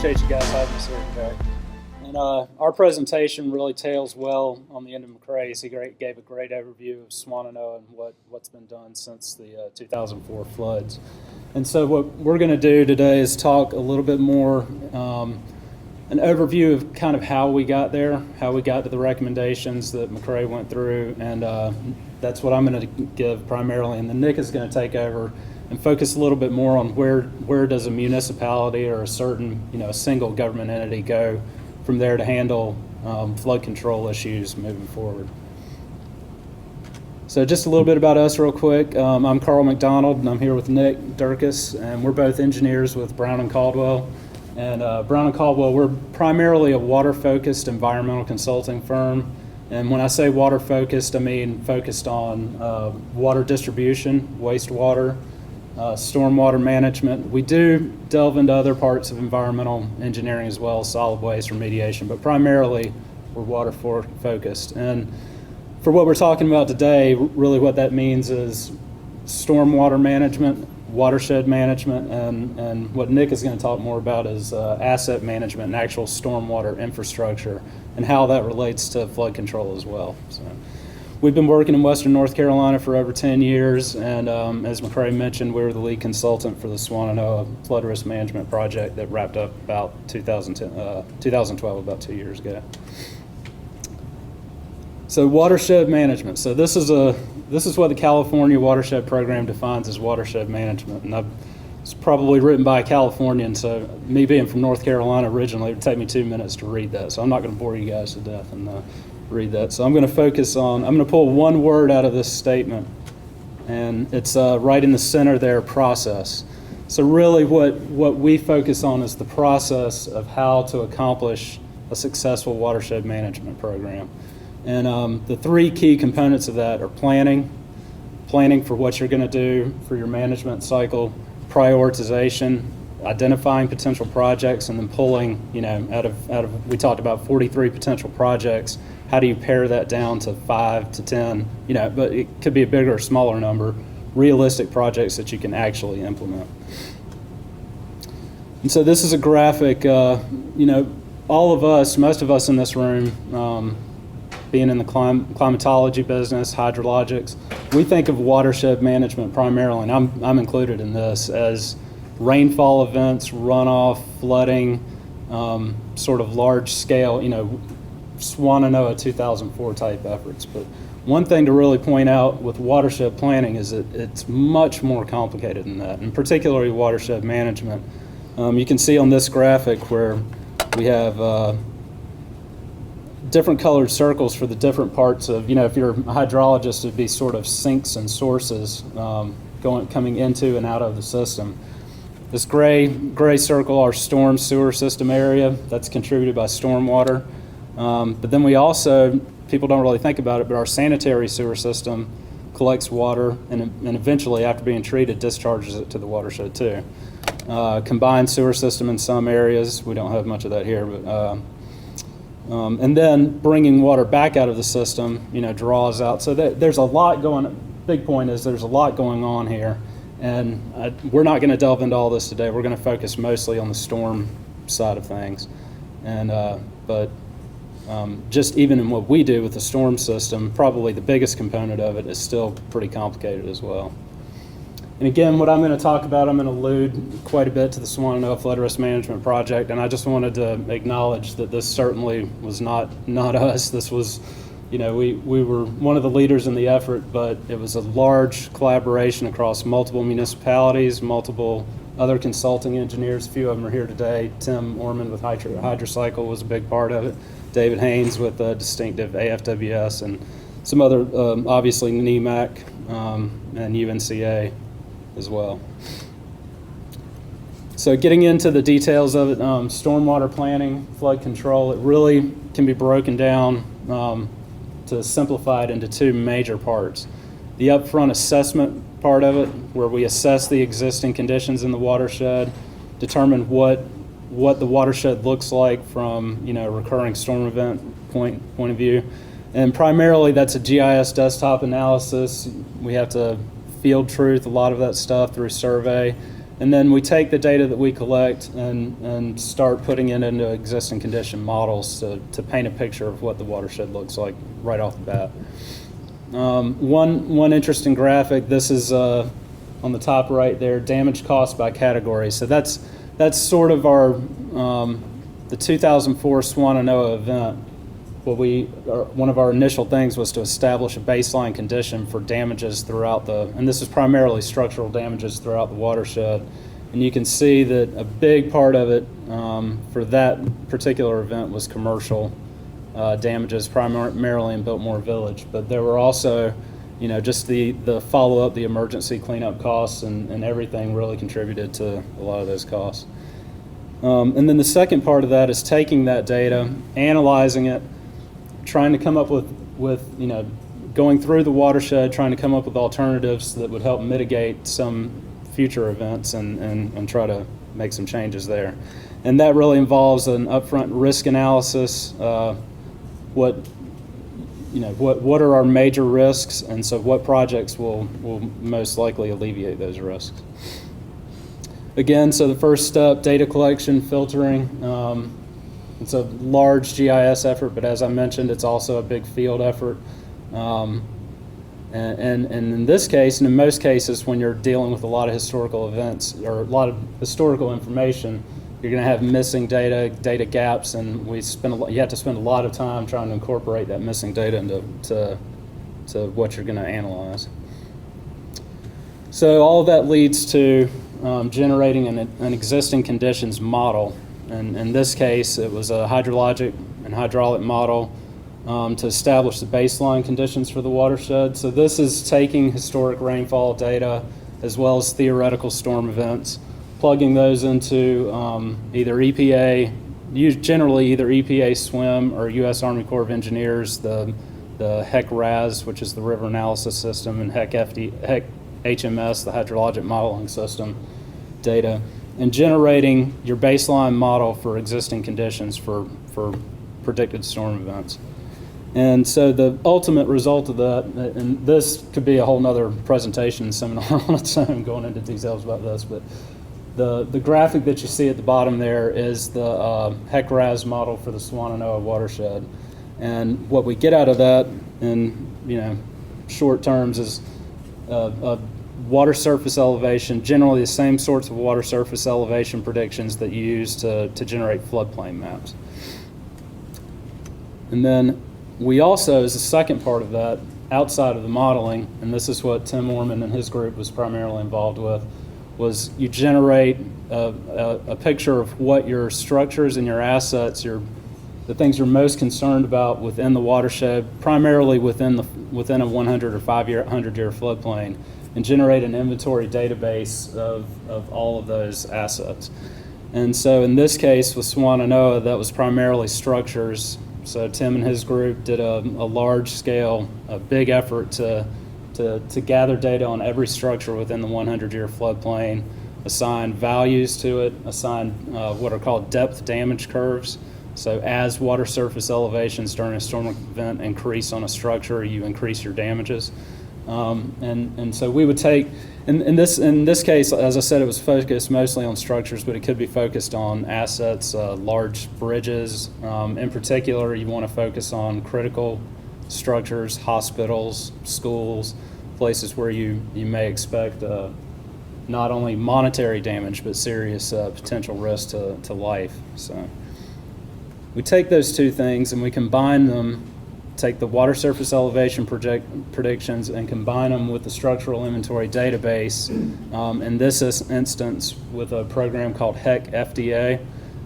appreciate you guys having us here today. And our presentation really tails well on the end of McCrae's. He gave a great overview of Swannanoa and what's been done since the 2004 floods. And so what we're going to do today is talk a little bit more, an overview of kind of how we got there, how we got to the recommendations that McCrae went through, and that's what I'm going to give primarily. And then Nick is going to take over and focus a little bit more on where does a municipality or a certain, a single government entity go from there to handle flood control issues moving forward. So just a little bit about us real quick. I'm Carl McDonald, and I'm here with Nick Dierkes, and we're both engineers with Brown and Caldwell. And Brown and Caldwell, we're primarily a water-focused environmental consulting firm. And when I say water-focused, I mean focused on water distribution, wastewater, stormwater management. We do delve into other parts of environmental engineering as well, solid waste remediation, but primarily we're water focused. And for what we're talking about today, really what that means is stormwater management, watershed management, and what Nick is going to talk more about is asset management and actual stormwater infrastructure and how that relates to flood control as well. So we've been working in Western North Carolina for over 10 years, and as McCrae mentioned, we were the lead consultant for the Swannanoa flood risk management project that wrapped up about 2012, about 2 years ago. So watershed management. So this is what the California Watershed Program defines as watershed management, and it's probably written by a Californian. So me being from North Carolina originally, it would take me 2 minutes to read that. So I'm not going to bore you guys to death and read that. So I'm going to pull one word out of this statement, and it's right in the center there, process. So really what we focus on is the process of how to accomplish a successful watershed management program. And the three key components of that are planning for what you're going to do for your management cycle, prioritization, identifying potential projects, and then pulling, out of we talked about 43 potential projects. How do you pare that down to 5 to 10? But it could be a bigger or smaller number, realistic projects that you can actually implement. And so this is a graphic. All of us, most of us in this room, being in the climatology business, hydrologics, we think of watershed management primarily, and I'm included in this, as rainfall events, runoff, flooding, sort of large scale, Swannanoa 2004 type efforts. But one thing to really point out with watershed planning is that it's much more complicated than that, and particularly watershed management. You can see on this graphic where we have different colored circles for the different parts of, if you're a hydrologist, it'd be sort of sinks and sources coming into and out of the system. This gray circle, our storm sewer system area, that's contributed by stormwater. But then we also, people don't really think about it, but our sanitary sewer system collects water and eventually, after being treated, discharges it to the watershed too. Combined sewer system in some areas, we don't have much of that here, but and then bringing water back out of the system, draws out. So there's a lot big point is there's a lot going on here. And we're not going to delve into all this today. We're going to focus mostly on the storm side of things. And but just even in what we do with the storm system, probably the biggest component of it is still pretty complicated as well. And again, what I'm going to talk about, I'm going to allude quite a bit to the Swannanoa Flood Risk Management Project, and I just wanted to acknowledge that this certainly was not us. This was, we were one of the leaders in the effort, but it was a large collaboration across multiple municipalities, multiple other consulting engineers. A few of them are here today. Tim Orman with Hydrocycle was a big part of it. David Haynes with Distinctive AFWS, and some other, obviously NEMAC and UNCA as well. So getting into the details of it, stormwater planning, flood control, it really can be broken down to simplify it into two major parts. The upfront assessment part of it, where we assess the existing conditions in the watershed, determine what the watershed looks like from recurring storm event point of view. And primarily that's a GIS desktop analysis. We have to field truth a lot of that stuff through survey, And then we take the data that we collect and start putting it into existing condition models to paint a picture of what the watershed looks like right off the bat. One interesting graphic, this is on the top right there, damage cost by category. So that's sort of our, the 2004 Swannanoa event. One of our initial things was to establish a baseline condition for damages throughout and this is primarily structural damages throughout the watershed. And you can see that a big part of it for that particular event was commercial damages, primarily in Biltmore Village. But there were also, just the follow-up, the emergency cleanup costs and everything really contributed to a lot of those costs. And then the second part of that is taking that data, analyzing it, trying to come up with going through the watershed, trying to come up with alternatives that would help mitigate some future events and try to make some changes there. And that really involves an upfront risk analysis. What are our major risks, and so what projects will most likely alleviate those risks. Again, so the first step, data collection, filtering. It's a large GIS effort, but as I mentioned, it's also a big field effort. And in this case, and in most cases, when you're dealing with a lot of historical events or a lot of historical information, you're going to have missing data gaps, and you have to spend a lot of time trying to incorporate that missing data into what you're going to analyze. So all of that leads to generating an existing conditions model. And in this case, it was a hydrologic and hydraulic model to establish the baseline conditions for the watershed. So this is taking historic rainfall data as well as theoretical storm events, plugging those into either EPA, generally either EPA SWIM or U.S. Army Corps of Engineers, the HEC-RAS, which is the River Analysis System, and HEC-HMS, the Hydrologic Modeling System data, and generating your baseline model for existing conditions for predicted storm events. And so the ultimate result of that, and this could be a whole nother presentation seminar on its own, going into details about this, but the graphic that you see at the bottom there is the HEC-RAS model for the Swannanoa watershed. And what we get out of that in short terms is a water surface elevation, generally the same sorts of water surface elevation predictions that you use to generate floodplain maps. And then we also, as a second part of that, outside of the modeling, and this is what Tim Orman and his group was primarily involved with, was you generate a picture of what your structures and your assets, the things you're most concerned about within the watershed, primarily within a 100 or 500-year floodplain, and generate an inventory database of all of those assets. And so in this case with Swannanoa, that was primarily structures. So Tim and his group did a large scale, a big effort to gather data on every structure within the 100-year floodplain, assign values to it, assign what are called depth damage curves. So as water surface elevations during a storm event increase on a structure, you increase your damages. And so we would take, in this case, as I said, it was focused mostly on structures, but it could be focused on assets, large bridges. In particular, you want to focus on critical structures, hospitals, schools, places where you may expect not only monetary damage, but serious potential risk to life. So we take those two things and we combine them, take the water surface elevation predictions and combine them with the structural inventory database. In this instance, with a program called HEC-FDA. It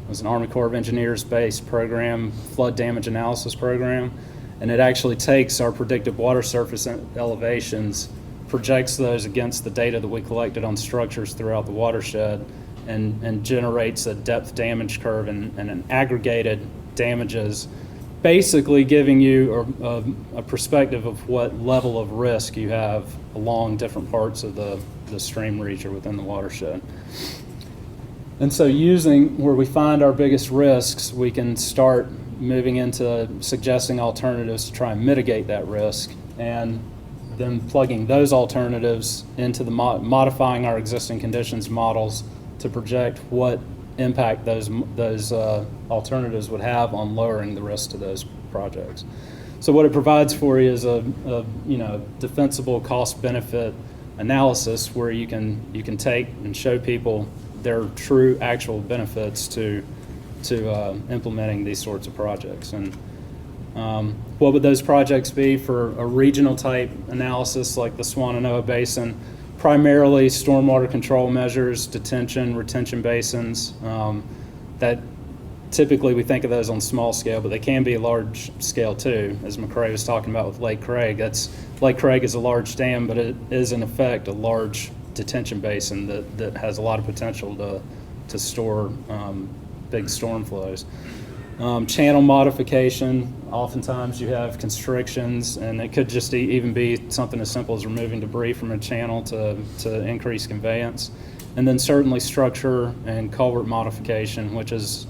was an Army Corps of Engineers based program, flood damage analysis program. And it actually takes our predicted water surface elevations, projects those against the data that we collected on structures throughout the watershed, and generates a depth damage curve and an aggregated damages, basically giving you a perspective of what level of risk you have along different parts of the stream reach or within the watershed. And so using where we find our biggest risks, we can start moving into suggesting alternatives to try and mitigate that risk. And then plugging those alternatives into the modifying our existing conditions models to project what impact those alternatives would have on lowering the risk to those projects. So what it provides for you is a defensible cost-benefit analysis where you can take and show people their true actual benefits to implementing these sorts of projects. And what would those projects be for a regional type analysis like the Swannanoa Basin? Primarily stormwater control measures, detention, retention basins. That typically we think of those on small scale, but they can be large scale too, as McCray was talking about with Lake Craig. Lake Craig is a large dam, but it is in effect a large detention basin that has a lot of potential to store big storm flows. Channel modification, oftentimes you have constrictions, and it could just even be something as simple as removing debris from a channel to increase conveyance. And then certainly structure and culvert modification, which is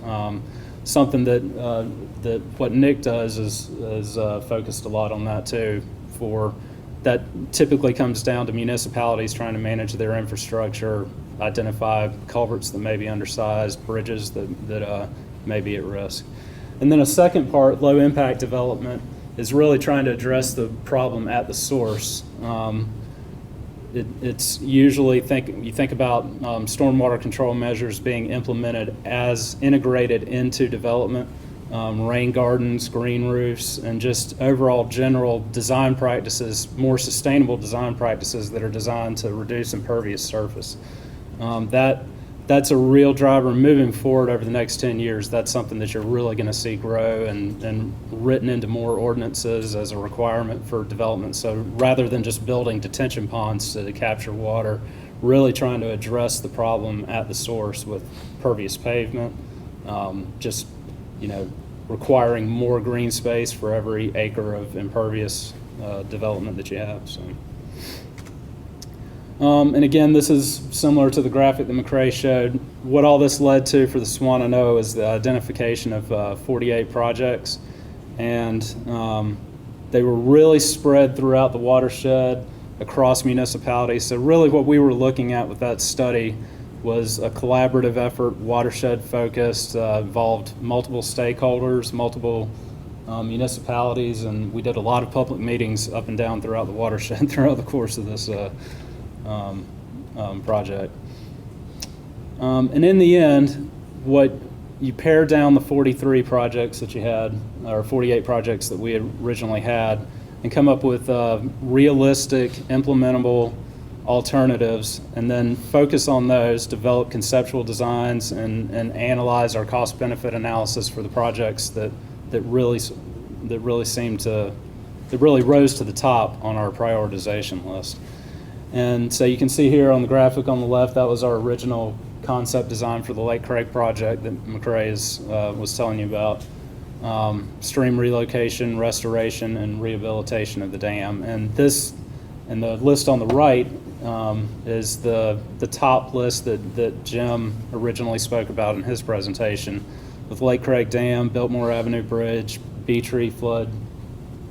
something that what Nick does is focused a lot on that too. For that typically comes down to municipalities trying to manage their infrastructure, identify culverts that may be undersized, bridges that may be at risk. And then a second part, low impact development, is really trying to address the problem at the source. It's usually you think about stormwater control measures being implemented as integrated into development, rain gardens, green roofs, and just overall general design practices, more sustainable design practices that are designed to reduce impervious surface. That's a real driver moving forward over the next 10 years. That's something that you're really going to see grow and written into more ordinances as a requirement for development. So rather than just building detention ponds to capture water, really trying to address the problem at the source with pervious pavement, requiring more green space for every acre of impervious development that you have. So. And again, this is similar to the graphic that McCray showed. What all this led to for the Swannanoa is the identification of 48 projects, and they were really spread throughout the watershed across municipalities. So really what we were looking at with that study was a collaborative effort, watershed focused, involved multiple stakeholders, multiple municipalities, and we did a lot of public meetings up and down throughout the watershed throughout the course of this project. And in the end, what you pare down the 43 projects that you had, or 48 projects that we had originally had, and come up with realistic, implementable alternatives, and then focus on those, develop conceptual designs, and analyze our cost-benefit analysis for the projects that really rose to the top on our prioritization list. And so you can see here on the graphic on the left, that was our original concept design for the Lake Craig project that McCray was telling you about. Stream relocation, restoration, and rehabilitation of the dam. And the list on the right is the top list that Jim originally spoke about in his presentation, with Lake Craig Dam, Biltmore Avenue Bridge, Beetree Flood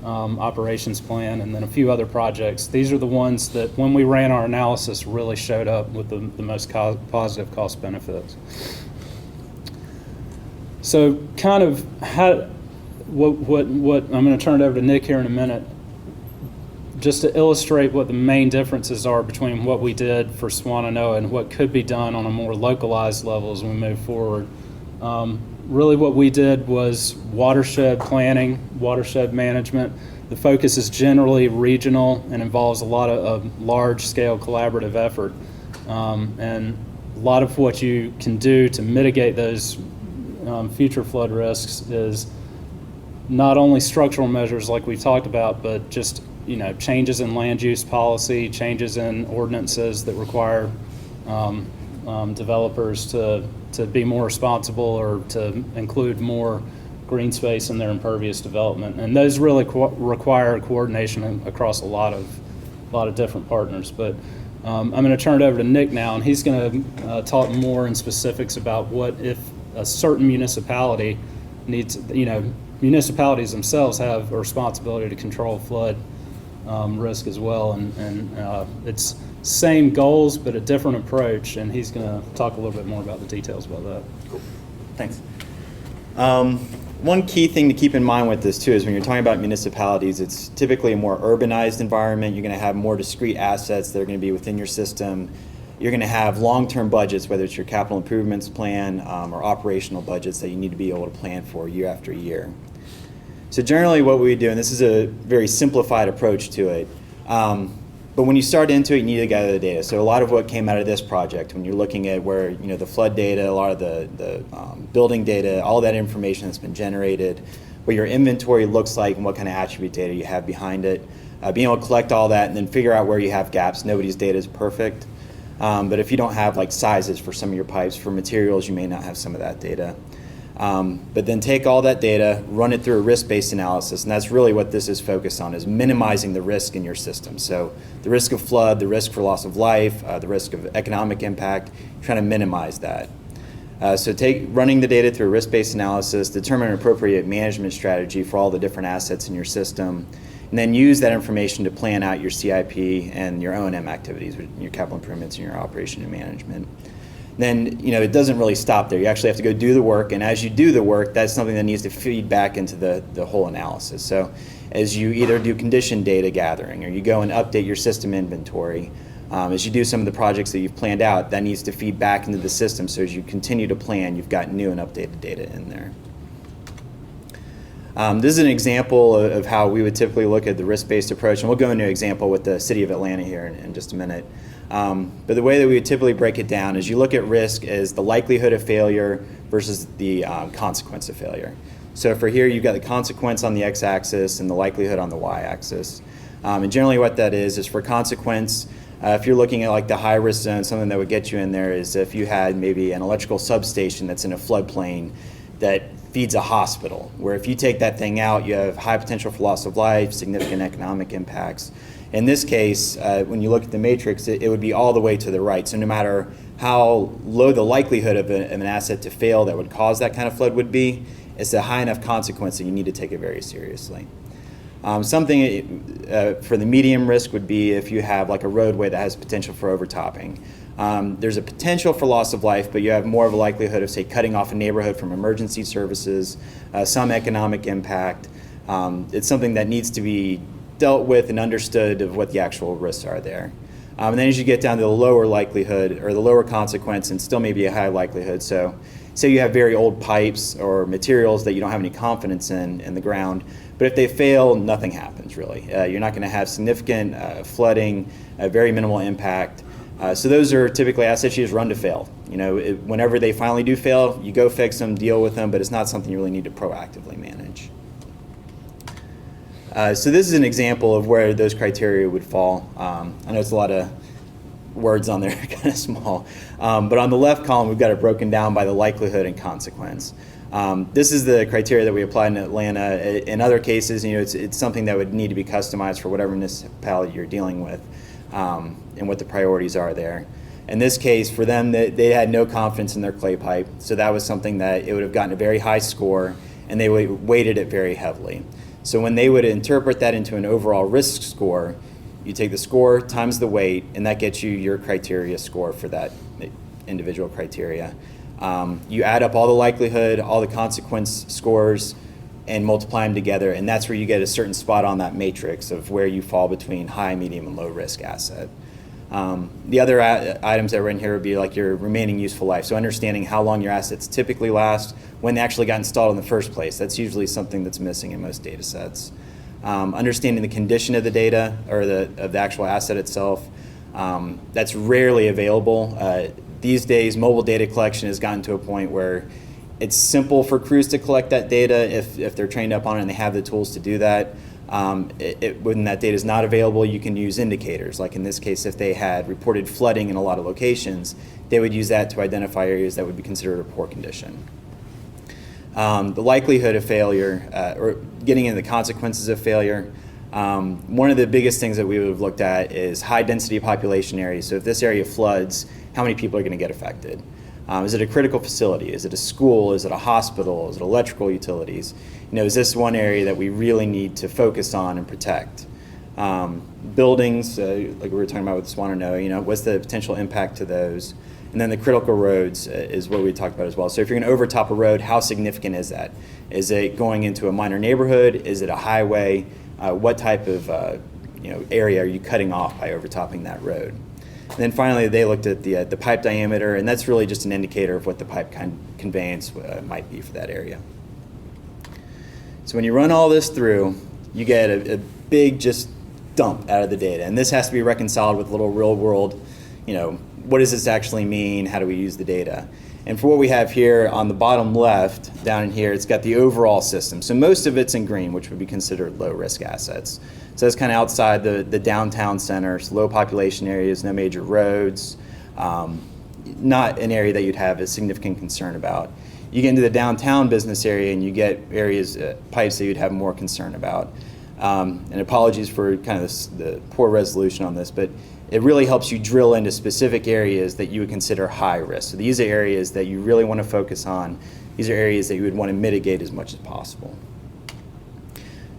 operations plan, and then a few other projects. These are the ones that, when we ran our analysis, really showed up with the most positive cost benefits. So kind of what I'm going to turn it over to Nick here in a minute, just to illustrate what the main differences are between what we did for Swannanoa and what could be done on a more localized level as we move forward. Really what we did was watershed planning, watershed management. The focus is generally regional and involves a lot of large-scale collaborative effort. And a lot of what you can do to mitigate those future flood risks is not only structural measures like we've talked about, but just changes in land use policy, changes in ordinances that require developers to be more responsible or to include more green space in their impervious development. And those really require coordination across a lot of different partners. But I'm going to turn it over to Nick now, and he's going to talk more in specifics about what if a certain municipality needs, municipalities themselves have a responsibility to control flood risk as well, and it's same goals but a different approach, and he's going to talk a little bit more about the details about that. Cool. Thanks. One key thing to keep in mind with this too is when you're talking about municipalities, it's typically a more urbanized environment. You're going to have more discrete assets that are going to be within your system. You're going to have long-term budgets, whether it's your capital improvements plan or operational budgets that you need to be able to plan for year after year. So generally what we do, and this is a very simplified approach to it, but when you start into it, you need to gather the data. So a lot of what came out of this project, when you're looking at where the flood data, a lot of the building data, all that information that's been generated, what your inventory looks like and what kind of attribute data you have behind it, being able to collect all that and then figure out where you have gaps. Nobody's data is perfect. But if you don't have like sizes for some of your pipes, for materials, you may not have some of that data. But then take all that data, run it through a risk-based analysis, and that's really what this is focused on, is minimizing the risk in your system. So the risk of flood, the risk for loss of life, the risk of economic impact, trying to minimize that. So running the data through a risk-based analysis, determine an appropriate management strategy for all the different assets in your system, and then use that information to plan out your CIP and your O&M activities, your capital improvements and your operation and management. Then it doesn't really stop there. You actually have to go do the work, and as you do the work, that's something that needs to feed back into the whole analysis. So as you either do condition data gathering or you go and update your system inventory, as you do some of the projects that you've planned out, that needs to feed back into the system, so as you continue to plan, you've got new and updated data in there. This is an example of how we would typically look at the risk-based approach, and we'll go into an example with the City of Atlanta here in just a minute. But the way that we would typically break it down is you look at risk as the likelihood of failure versus the consequence of failure. So for here, you've got the consequence on the x-axis and the likelihood on the y-axis. And generally what that is for consequence, if you're looking at like the high-risk zone, something that would get you in there is if you had maybe an electrical substation that's in a floodplain that feeds a hospital, where if you take that thing out, you have high potential for loss of life, significant economic impacts. In this case, when you look at the matrix, it would be all the way to the right. So no matter how low the likelihood of an asset to fail that would cause that kind of flood would be, it's a high enough consequence that you need to take it very seriously. Something for the medium risk would be if you have like a roadway that has potential for overtopping. There's a potential for loss of life, but you have more of a likelihood of, say, cutting off a neighborhood from emergency services, some economic impact. It's something that needs to be dealt with and understood of what the actual risks are there. And then as you get down to the lower likelihood or the lower consequence and still maybe a high likelihood, so say you have very old pipes or materials that you don't have any confidence in the ground, but if they fail, nothing happens really. You're not going to have significant flooding, very minimal impact. So those are typically assets you just run to fail. Whenever they finally do fail, you go fix them, deal with them, but it's not something you really need to proactively manage. So this is an example of where those criteria would fall. I know it's a lot of words on there, kind of small. But on the left column, we've got it broken down by the likelihood and consequence. This is the criteria that we applied in Atlanta. In other cases, it's something that would need to be customized for whatever municipality you're dealing with and what the priorities are there. In this case, for them, they had no confidence in their clay pipe, so that was something that it would have gotten a very high score, and they weighted it very heavily. So when they would interpret that into an overall risk score, you take the score times the weight, and that gets you your criteria score for that individual criteria. You add up all the likelihood, all the consequence scores, and multiply them together, and that's where you get a certain spot on that matrix of where you fall between high, medium, and low risk asset. The other items that were in here would be like your remaining useful life. So understanding how long your assets typically last, when they actually got installed in the first place. That's usually something that's missing in most data sets. Understanding the condition of the data or of the actual asset itself. That's rarely available. These days, mobile data collection has gotten to a point where it's simple for crews to collect that data if they're trained up on it and they have the tools to do that. When that data is not available, you can use indicators. Like in this case, if they had reported flooding in a lot of locations, they would use that to identify areas that would be considered a poor condition. The likelihood of failure, or getting into the consequences of failure, one of the biggest things that we would have looked at is high density population areas. So if this area floods, how many people are going to get affected? Is it a critical facility? Is it a school? Is it a hospital? Is it electrical utilities? Is this one area that we really need to focus on and protect? Buildings, like we were talking about with Swanano, what's the potential impact to those? And then the critical roads is what we talked about as well. So if you're going to overtop a road, how significant is that? Is it going into a minor neighborhood? Is it a highway? What type of area are you cutting off by overtopping that road? And then finally, they looked at the pipe diameter, and that's really just an indicator of what the pipe conveyance might be for that area. So when you run all this through, you get a big just dump out of the data, and this has to be reconciled with a little real world, what does this actually mean? How do we use the data? And for what we have here on the bottom left, down in here, it's got the overall system. So most of it's in green, which would be considered low risk assets. So that's kind of outside the downtown centers, low population areas, no major roads, not an area that you'd have a significant concern about. You get into the downtown business area and you get areas, pipes that you'd have more concern about. And apologies for kind of the poor resolution on this, but it really helps you drill into specific areas that you would consider high risk. So these are areas that you really want to focus on. These are areas that you would want to mitigate as much as possible.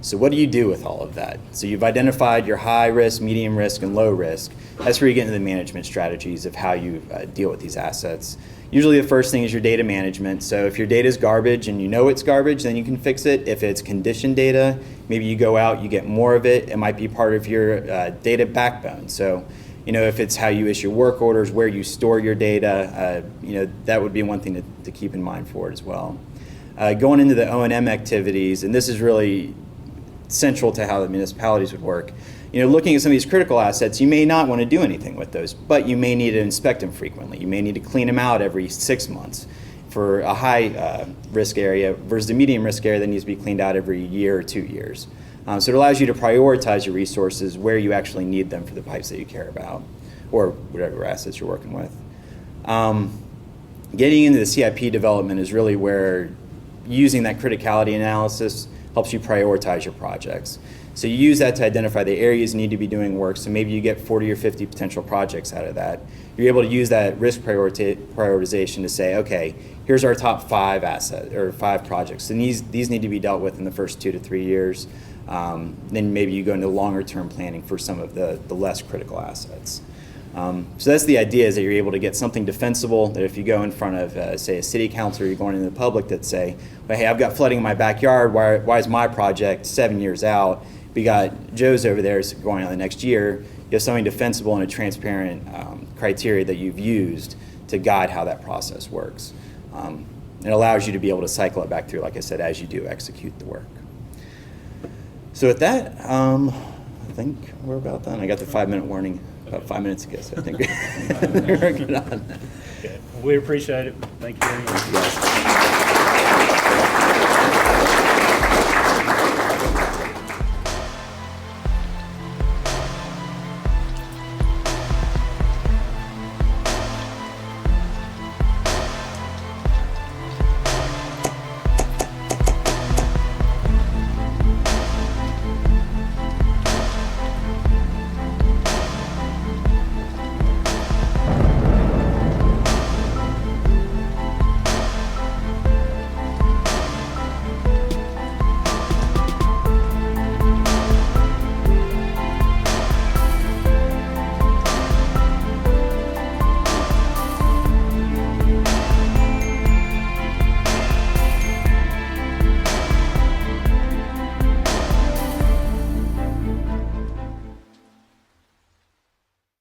So what do you do with all of that? So you've identified your high risk, medium risk, and low risk. That's where you get into the management strategies of how you deal with these assets. Usually the first thing is your data management. So if your data is garbage and you know it's garbage, then you can fix it. If it's condition data, maybe you go out, you get more of it. It might be part of your data backbone. So if it's how you issue work orders, where you store your data, that would be one thing to keep in mind for it as well. Going into the O&M activities, and this is really central to how the municipalities would work. Looking at some of these critical assets, you may not want to do anything with those, but you may need to inspect them frequently. You may need to clean them out every 6 months for a high risk area versus a medium risk area that needs to be cleaned out every year or 2 years. So it allows you to prioritize your resources where you actually need them for the pipes that you care about or whatever assets you're working with. Getting into the CIP development is really where using that criticality analysis helps you prioritize your projects. So you use that to identify the areas you need to be doing work. So maybe you get 40 or 50 potential projects out of that. You're able to use that risk prioritization to say, okay, here's our top 5 assets or 5 projects, and these need to be dealt with in the first 2 to 3 years. Then maybe you go into longer term planning for some of the less critical assets. So that's the idea, is that you're able to get something defensible, that if you go in front of, say, a city council, or you're going into the public that say, well, hey, I've got flooding in my backyard, why is my project 7 years out? We got Joe's over there going on the next year. You have something defensible and a transparent criteria that you've used to guide how that process works. It allows you to be able to cycle it back through, like I said, as you do execute the work. So with that, I think we're about done. I got the 5-minute warning about 5 minutes ago, so I think we're good on that. Okay. We appreciate it. Thank you very much. Yes.